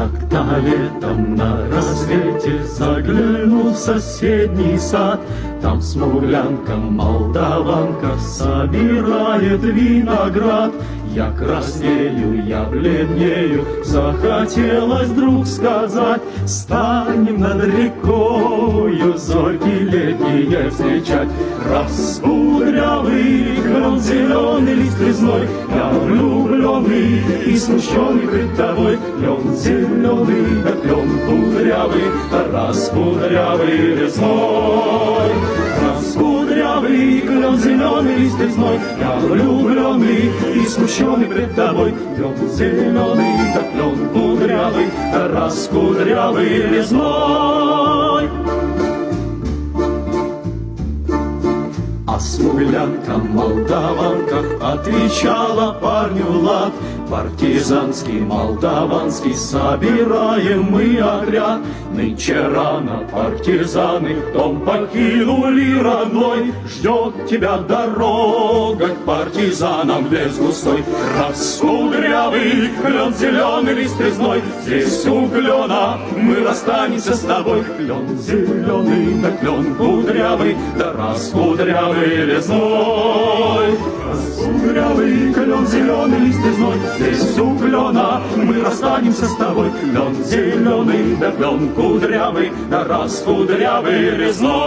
Как-то летом на рассвете заглянул в соседний сад. Там смуглянка-молдаванка собирает виноград. Я краснею, я бледнею, захотелось вдруг сказать: станем над рекою зорьки летние встречать. Раскудрявый клен, зеленый лист резной, я влюбленный и смущенный пред тобой. Клен зеленый, да клен кудрявый, раскудрявый резной. Раскудрявый клен, зеленый лист резной, я влюбленный и смущенный пред тобой. Клен зеленый, да клен кудрявый, раскудрявый резной. А смуглянка-молдаванка отвечала парню лад: партизанский, молдаванский, собираем мы отряд. Нынче рано партизаны дом покинули родной. Ждет тебя дорога к партизанам в лес густой. Раскудрявый клен, зеленый лист резной, здесь у клена мы расстанемся с тобой. Клен зеленый, да клен кудрявый, да раскудрявый резной. Раскудрявый клен, зеленый лист резной, здесь у клена мы расстанемся с тобой. Клен зеленый, да клен кудрявый, да раскудрявый резной.